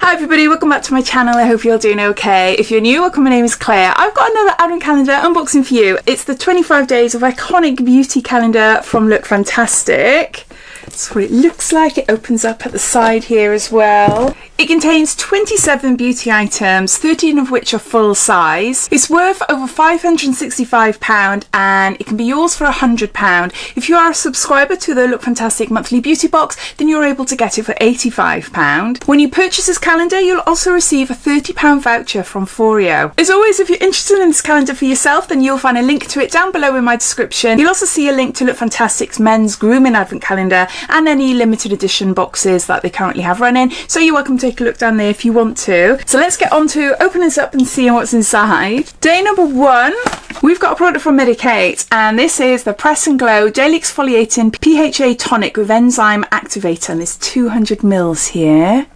Hi everybody, welcome back to my channel. I hope you're doing okay. If you're new, welcome, my name is Claire. I've got another advent calendar unboxing for you. It's the 25 days of iconic beauty calendar from Lookfantastic. That's what it looks like. It opens up at the side here as well. It contains 27 beauty items, 13 of which are full size. It's worth over £565 and it can be yours for £100. If you are a subscriber to the Lookfantastic monthly beauty box, then you're able to get it for £85. When you purchase this calendar, you'll also receive a £30 voucher from Foreo. As always, if you're interested in this calendar for yourself, then you'll find a link to it down below in my description. You'll also see a link to Lookfantastic's men's grooming advent calendar and any limited edition boxes that they currently have running, so you're welcome to take a look down there if you want to. So let's get on to opening this up and seeing what's inside. Day number 1, we've got a product from Medica, and this is the Press and Glow Daily Exfoliating PHA Tonic with Enzyme Activator, and there's 200ml here.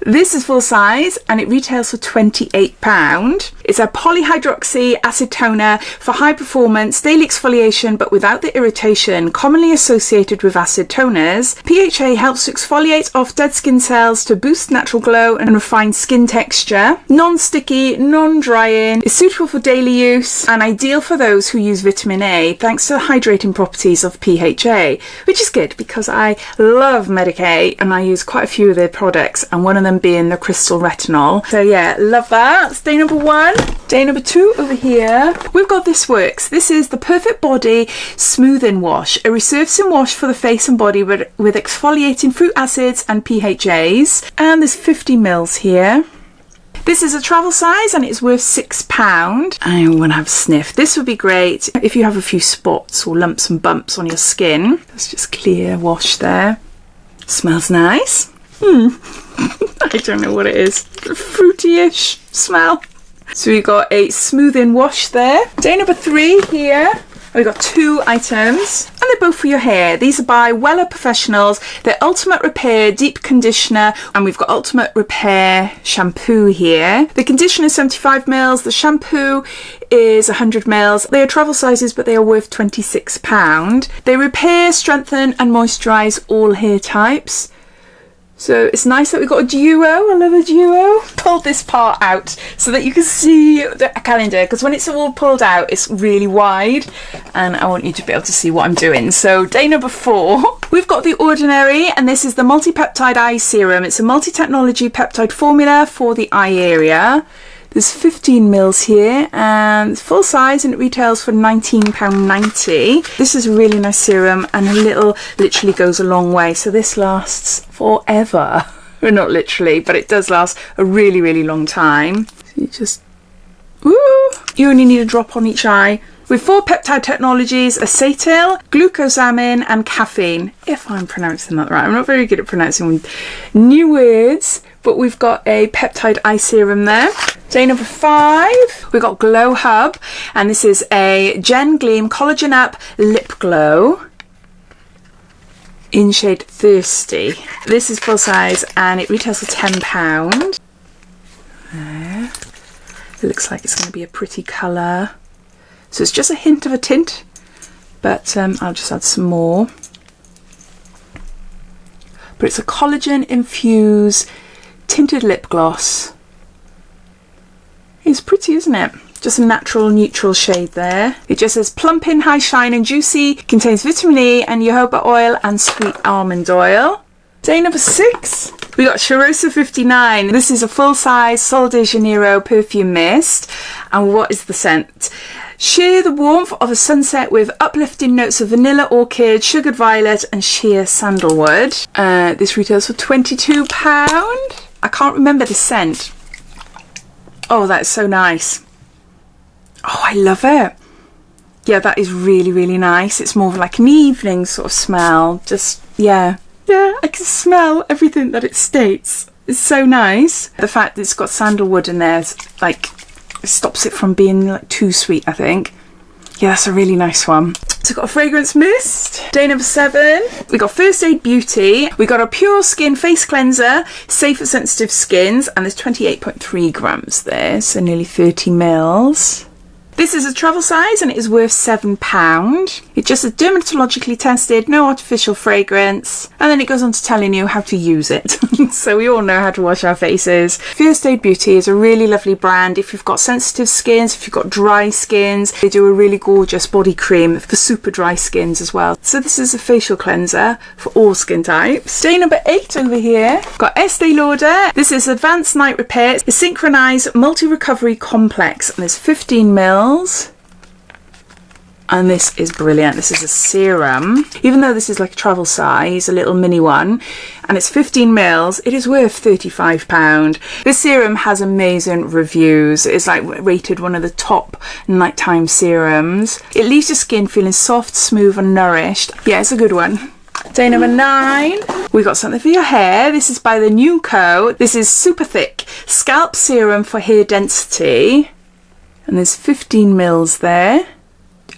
This is full size and it retails for £28. It's a polyhydroxy acid toner for high performance daily exfoliation but without the irritation commonly associated with acid toners. PHA helps to exfoliate off dead skin cells to boost natural glow and refine skin texture. Non-sticky, non-drying, is suitable for daily use and ideal for those who use vitamin A thanks to the hydrating properties of PHA, which is good because I love Medica and I use quite a few of their products, and one of them being the crystal retinol. So yeah, love that. That's day number 1. Day number 2 over here, we've got This Works. This is the Perfect Body Smoothing Wash, a resurfacing wash for the face and body with exfoliating fruit acids and PHAs. And there's 50ml here. This is a travel size and it's worth £6. I want to have a sniff. This would be great if you have a few spots or lumps and bumps on your skin. That's just clear wash there. Smells nice. I don't know what it is. Fruity-ish smell. So we got a smoothing wash there. Day number 3 here. We've got 2 items and they're both for your hair. These are by Wella Professionals. They're Ultimate Repair Deep Conditioner, and we've got Ultimate Repair Shampoo here. The conditioner is 75ml. The shampoo is 100ml. They are travel sizes, but they are worth £26. They repair, strengthen and moisturise all hair types. So it's nice that we've got a duo. I love a duo. Pulled this part out so that you can see the calendar, because when it's all pulled out it's really wide and I want you to be able to see what I'm doing. So day number 4, we've got The Ordinary, and this is the multi-peptide eye serum. It's a multi-technology peptide formula for the eye area. There's 15ml here and it's full size and it retails for £19.90. This is a really nice serum and a little literally goes a long way. So this lasts forever. Well, not literally, but it does last a really, really long time. So you just, ooh, you only need a drop on each eye. With 4 peptide technologies: acetyl, glucosamine and caffeine. If I'm pronouncing that right. I'm not very good at pronouncing new words, but we've got a peptide eye serum there. Day number 5, we've got Glow Hub, and this is a Gleam Collagen Up Lip Glow in shade Thirsty. This is full size and it retails for £10. There. It looks like it's going to be a pretty colour. So it's just a hint of a tint, but I'll just add some more. But it's a collagen infused tinted lip gloss. It's pretty, isn't it? Just a natural neutral shade there. It just says plumping, high shine and juicy, contains vitamin E and jojoba oil and sweet almond oil. Day number 6, we got Sherosa 59. This is a full size Sol de Janeiro perfume mist. And what is the scent? Share the warmth of a sunset with uplifting notes of vanilla orchid, sugared violet and sheer sandalwood. This retails for £22. I can't remember the scent. Oh, that's so nice. Oh, I love it. Yeah, that is really, really nice. It's more of like an evening sort of smell. Just, yeah. Yeah, I can smell everything that it states. It's so nice. The fact that it's got sandalwood in there is like, it stops it from being like too sweet, I think. Yeah, that's a really nice one. So we've got a fragrance mist. Day number 7, we got First Aid Beauty. We got a Pure Skin Face Cleanser, safe for sensitive skins, and there's 28.3 grams there, so nearly 30ml. This is a travel size and it is worth £7. It just is dermatologically tested, no artificial fragrance, and then it goes on to telling you how to use it. So we all know how to wash our faces. First Aid Beauty is a really lovely brand. If you've got sensitive skins, if you've got dry skins, they do a really gorgeous body cream for super dry skins as well. So this is a facial cleanser for all skin types. Day number 8 over here, got Estee Lauder. This is Advanced Night Repair. It's a synchronized multi-recovery complex and there's 15 ml. And this is brilliant. This is a serum. Even though this is like a travel size, a little mini one, and it's 15 mils, it is worth £35. This serum has amazing reviews. It's like rated one of the top nighttime serums. It leaves your skin feeling soft, smooth and nourished. Yeah, it's a good one. Day number 9, we got something for your hair. This is by the Nuco. This is Super Thick Scalp Serum for Hair Density. And there's 15 mils there.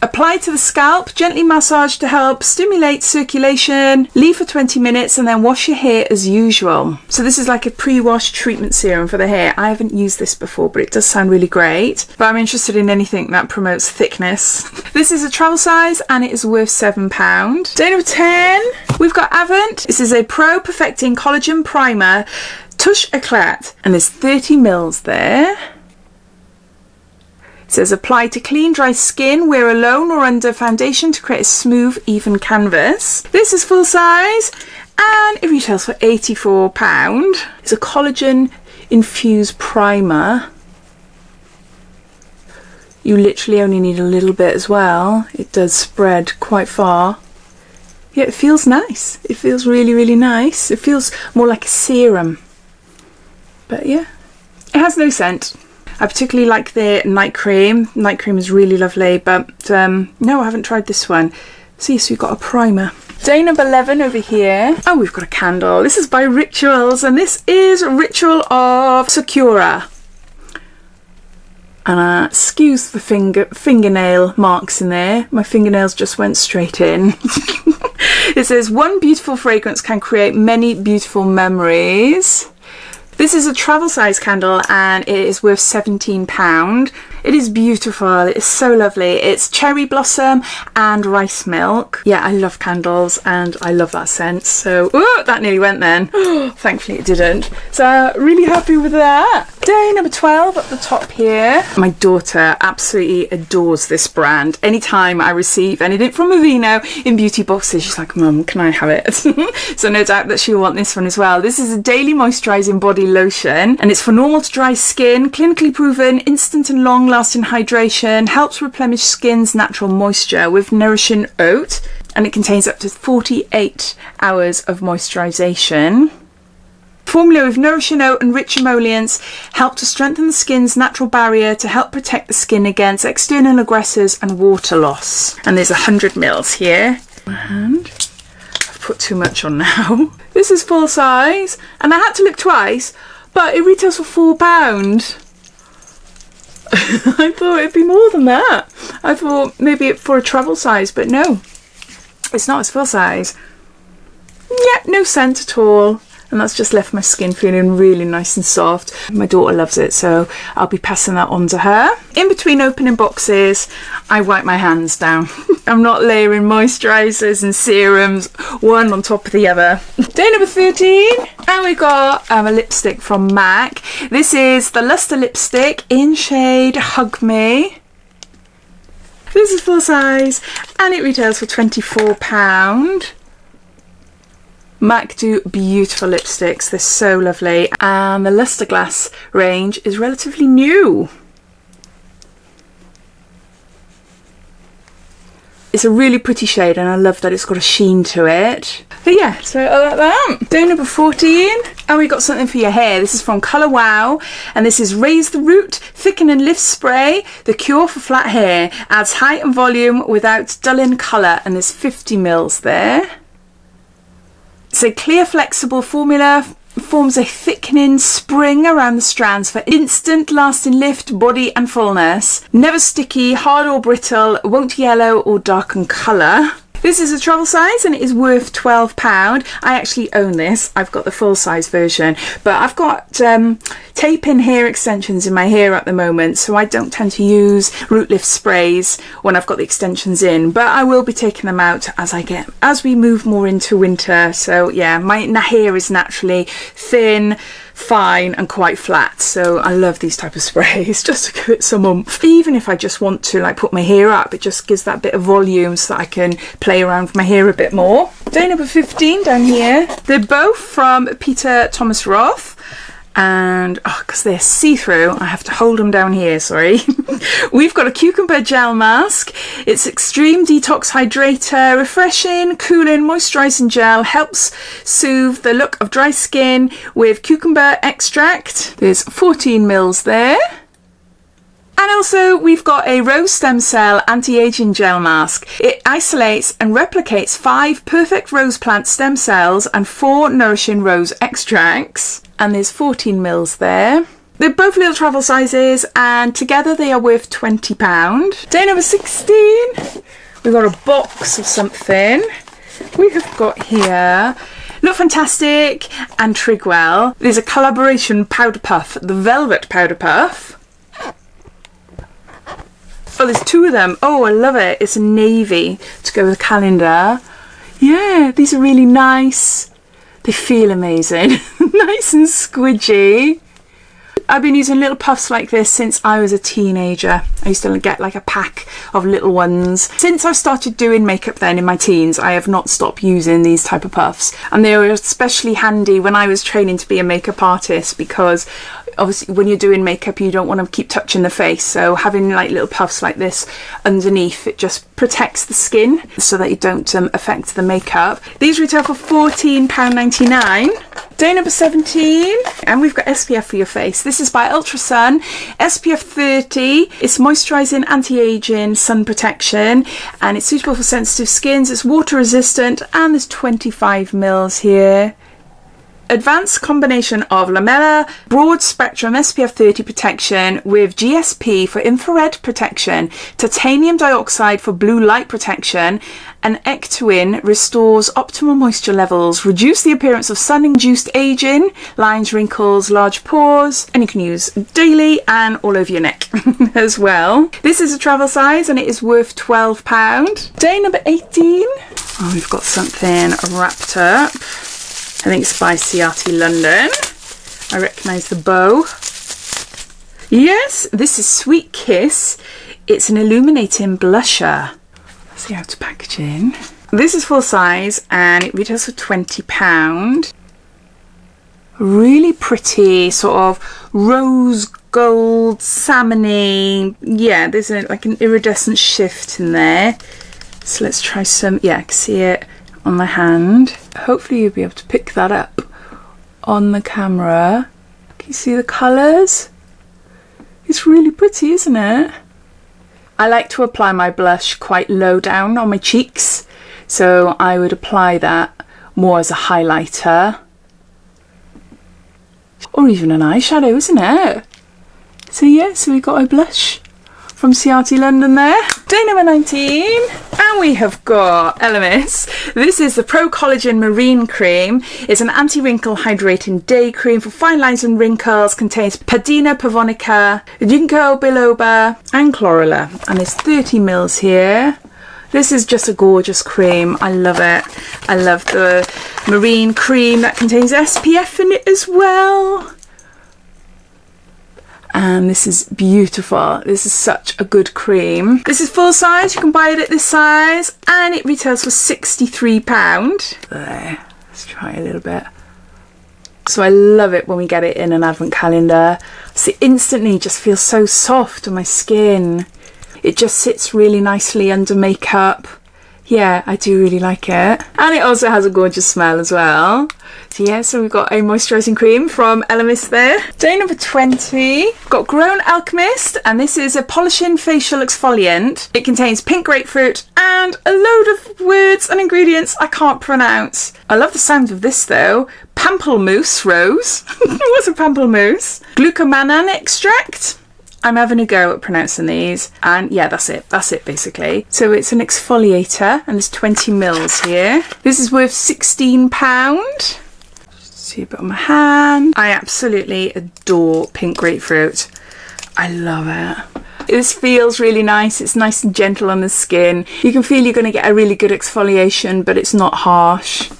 Apply to the scalp, gently massage to help stimulate circulation, leave for 20 minutes and then wash your hair as usual. So this is like a pre-wash treatment serum for the hair. I haven't used this before, but it does sound really great. But I'm interested in anything that promotes thickness. This is a travel size and it is worth £7. Day number 10, we've got Avent. This is a Pro Perfecting Collagen Primer, Touche Eclat, and there's 30 mils there. It says apply to clean, dry skin, wear alone or under foundation to create a smooth, even canvas. This is full size and it retails for £84. It's a collagen infused primer. You literally only need a little bit as well. It does spread quite far. Yeah, it feels nice. It feels really, really nice. It feels more like a serum. But yeah, it has no scent. I particularly like the night cream. Night cream is really lovely, but no, I haven't tried this one. So yes, we've got a primer. Day number 11 over here. Oh, we've got a candle. This is by Rituals, and this is Ritual of Sakura. And excuse the fingernail marks in there. My fingernails just went straight in. It says, one beautiful fragrance can create many beautiful memories. This is a travel size candle and it is worth £17. It is beautiful. It is so lovely. It's cherry blossom and rice milk. Yeah, I love candles and I love that scent. So, ooh, that nearly went then. Thankfully it didn't. So, really happy with that. Day number 12 at the top here. My daughter absolutely adores this brand. Anytime I receive anything from Aveeno in beauty boxes, she's like, Mum, can I have it? So no doubt that she'll want this one as well. This is a daily moisturising body lotion and it's for normal to dry skin, clinically proven, instant and long lasting hydration, helps replenish skin's natural moisture with nourishing oat, and it contains up to 48 hours of moisturisation. Formula with nourishing oat and rich emollients help to strengthen the skin's natural barrier to help protect the skin against external aggressors and water loss. And there's 100 mils here. And I've put too much on now. This is full size and I had to look twice, but it retails for £4. I thought it'd be more than that. I thought maybe for a travel size, but no, it's not. It's full size. Yeah, no scent at all. And that's just left my skin feeling really nice and soft. My daughter loves it, so I'll be passing that on to her. In between opening boxes, I wipe my hands down. I'm not layering moisturisers and serums one on top of the other. Day number 13, and we got a lipstick from MAC. This is the Luster Lipstick in shade Hug Me. This is full size, and it retails for £24. MAC do beautiful lipsticks, they're so lovely, and the Luster Glass range is relatively new. It's a really pretty shade and I love that it's got a sheen to it. But yeah, so I like that. Day number 14, and we got something for your hair. This is from Colour Wow, and this is Raise the Root Thicken and Lift Spray, the cure for flat hair. Adds height and volume without dulling colour, and there's 50 mils there. It's a clear, flexible formula, forms a thickening spring around the strands for instant lasting lift, body and fullness. Never sticky, hard or brittle, won't yellow or darken colour. This is a travel size and it is worth £12. I actually own this. I've got the full size version, but I've got tape-in hair extensions in my hair at the moment, so I don't tend to use root lift sprays when I've got the extensions in, but I will be taking them out as we move more into winter. So yeah, my hair is naturally thin, fine and quite flat, so I love these type of sprays just to give it some oomph. Even if I just want to like put my hair up, it just gives that bit of volume so that I can play around with my hair a bit more. Day number 15 down here. They're both from Peter Thomas Roth, and because they're see-through, I have to hold them down here, sorry. We've got a cucumber gel mask. It's extreme detox hydrator, refreshing, cooling, moisturizing gel, helps soothe the look of dry skin with cucumber extract. There's 14 mils there. And also we've got a rose stem cell anti-aging gel mask. It isolates and replicates 5 perfect rose plant stem cells and 4 nourishing rose extracts. And there's 14 mils there. They're both little travel sizes and together they are worth £20. Day number 16. We've got a box of something. We have got here Lookfantastic and Trigwell. There's a collaboration powder puff, the Velvet Powder Puff. Oh, there's 2 of them. Oh, I love it. It's a navy to go with the calendar. Yeah, these are really nice. They feel amazing. Nice and squidgy. I've been using little puffs like this since I was a teenager. I used to get like a pack of little ones. Since I started doing makeup then in my teens, I have not stopped using these type of puffs. And they were especially handy when I was training to be a makeup artist, because obviously when you're doing makeup you don't want to keep touching the face, so having like little puffs like this underneath, it just protects the skin so that you don't affect the makeup. These retail for £14.99. Day number 17, and we've got SPF for your face. This is by Ultra Sun, SPF 30. It's moisturising, anti-aging, sun protection, and it's suitable for sensitive skins. It's water resistant, and there's 25 mils here. Advanced combination of lamella, broad spectrum SPF 30 protection with GSP for infrared protection, titanium dioxide for blue light protection, and Ectwin restores optimal moisture levels, reduce the appearance of sun-induced aging, lines, wrinkles, large pores, and you can use daily and all over your neck as well. This is a travel size and it is worth £12. Day number 18. Oh, we've got something wrapped up. I think it's by Ciati London. I recognise the bow. Yes, this is Sweet Kiss. It's an illuminating blusher. Let's see how to package in. This is full size and it retails for £20. Really pretty, sort of rose gold, salmony. Yeah, there's like an iridescent shift in there. So let's try some. Yeah, I can see it on my hand. Hopefully you'll be able to pick that up on the camera. Can you see the colours? It's really pretty, isn't it? I like to apply my blush quite low down on my cheeks, so I would apply that more as a highlighter or even an eyeshadow, isn't it? So yeah, so we got a blush from Ciati London there. Day number 19, and we have got Alchemist. This is the Pro Collagen Marine Cream. It's an anti-wrinkle hydrating day cream for fine lines and wrinkles. Contains Padina pavonica, ginkgo biloba and chlorella, and there's 30 mils here. This is just a gorgeous cream. I love it. I love the marine cream that contains SPF in it as well. And this is beautiful. This is such a good cream. This is full size. You can buy it at this size and it retails for £63. There, let's try a little bit. So I love it when we get it in an advent calendar. So it instantly just feels so soft on my skin. It just sits really nicely under makeup. Yeah, I do really like it. And it also has a gorgeous smell as well. So yeah, so we've got a moisturising cream from Alchemist there. Day number 20, got Grown Alchemist, and this is a polishing facial exfoliant. It contains pink grapefruit and a load of words and ingredients I can't pronounce. I love the sound of this though. Pamplemousse rose. What's a pamplemousse? Glucomannan extract. I'm having a go at pronouncing these, and yeah, that's it basically. So it's an exfoliator and there's 20 mils here. This is worth £16. See a bit on my hand. I absolutely adore pink grapefruit. I love it. This feels really nice. It's nice and gentle on the skin. You can feel you're going to get a really good exfoliation, but it's not harsh.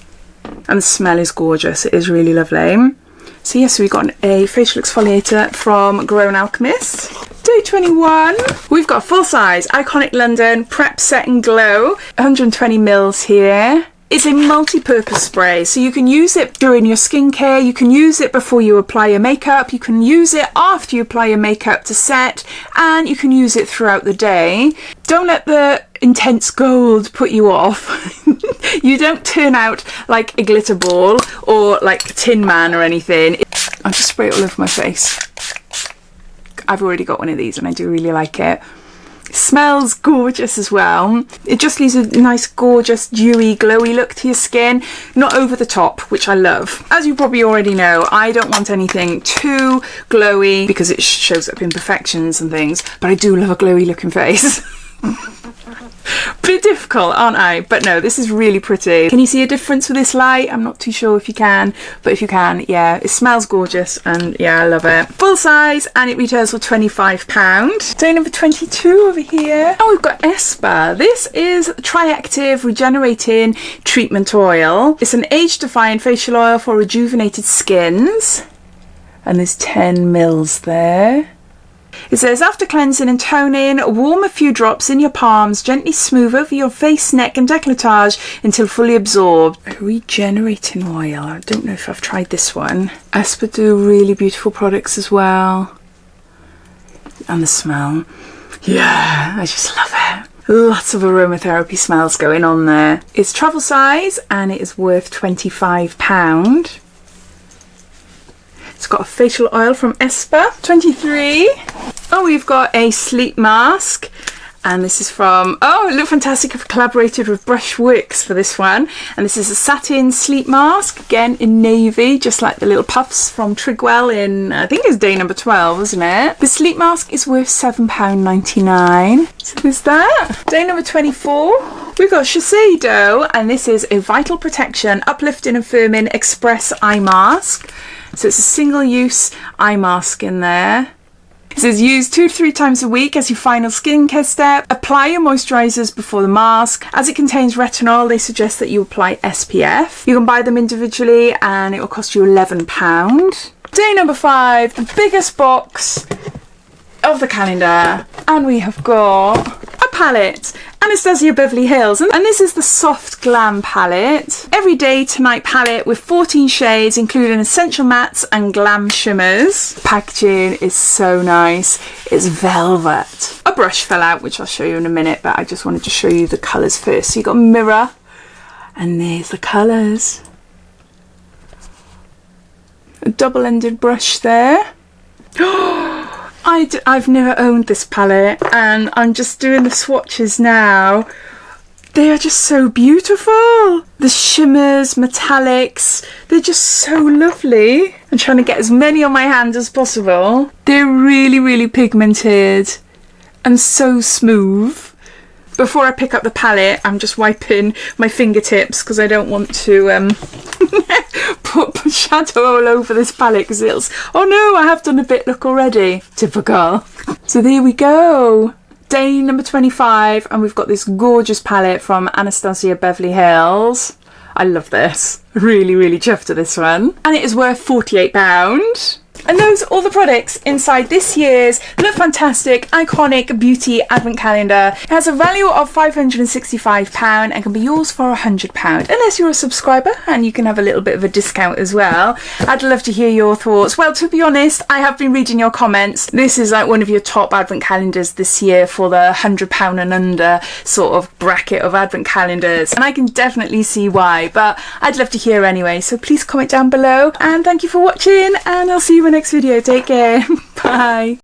And the smell is gorgeous. It is really lovely. So yes, we got a facial exfoliator from Alchemist. Day 21. We've got a full size Iconic London Prep Set and Glow. 120 mils here. It's a multi-purpose spray, so you can use it during your skincare, you can use it before you apply your makeup, you can use it after you apply your makeup to set, and you can use it throughout the day. Don't let the intense gold put you off. You don't turn out like a glitter ball or like Tin Man or anything. I'll just spray it all over my face. I've already got one of these and I do really like it. Smells gorgeous as well. It just leaves a nice, gorgeous, dewy, glowy look to your skin. Not over the top, which I love. As you probably already know, I don't want anything too glowy because it shows up imperfections and things, but I do love a glowy looking face. Bit difficult, aren't I? But no, this is really pretty. Can you see a difference with this light? I'm not too sure if you can, but if you can, yeah, it smells gorgeous and yeah, I love it. Full size and it retails for £25. Day number 22 over here. Oh, we've got Esper. This is Triactive Regenerating Treatment Oil. It's an age-defying facial oil for rejuvenated skins. And there's 10 mils there. It says, after cleansing and toning, warm a few drops in your palms, gently smooth over your face, neck and décolletage until fully absorbed. A regenerating oil. I don't know if I've tried this one. Esper do really beautiful products as well. And the smell. Yeah, I just love it. Lots of aromatherapy smells going on there. It's travel size and it is worth £25. It's got a facial oil from Esper. 23. Oh, we've got a sleep mask. And this is from, oh, Lookfantastic have collaborated with Brushworks for this one. And this is a satin sleep mask, again in navy, just like the little puffs from Trigwell in, I think it's day number 12, isn't it? The sleep mask is worth £7.99. So there's that. Day number 24. We've got Shiseido, and this is a Vital Protection Uplifting and Firming Express Eye Mask. So it's a single-use eye mask in there. It says use 2 to 3 times a week as your final skincare step. Apply your moisturisers before the mask. As it contains retinol, they suggest that you apply SPF. You can buy them individually and it will cost you £11. Day number 5, the biggest box of the calendar. And we have got a palette. Anastasia Beverly Hills, and this is the Soft Glam palette. Everyday Tonight palette with 14 shades including essential mattes and glam shimmers. Packaging is so nice. It's velvet. A brush fell out, which I'll show you in a minute, but I just wanted to show you the colours first. So you got a mirror and there's the colours. A double-ended brush there. I've never owned this palette and I'm just doing the swatches now. They are just so beautiful. The shimmers, metallics, they're just so lovely. I'm trying to get as many on my hand as possible. They're really, really pigmented and so smooth. Before I pick up the palette, I'm just wiping my fingertips because I don't want to put shadow all over this palette because it'll... Oh no, I have done a bit look already. Typical. So there we go. Day number 25 and we've got this gorgeous palette from Anastasia Beverly Hills. I love this. Really, really chuffed to this one. And it is worth £48. And those are all the products inside this year's Lookfantastic Iconic Beauty Advent Calendar. It has a value of £565 and can be yours for £100, unless you're a subscriber and you can have a little bit of a discount as well. I'd love to hear your thoughts. Well, to be honest, I have been reading your comments. This is like one of your top Advent calendars this year for the £100 and under sort of bracket of Advent calendars. And I can definitely see why, but I'd love to hear anyway. So please comment down below and thank you for watching and I'll see you in my next video. Take care. Bye.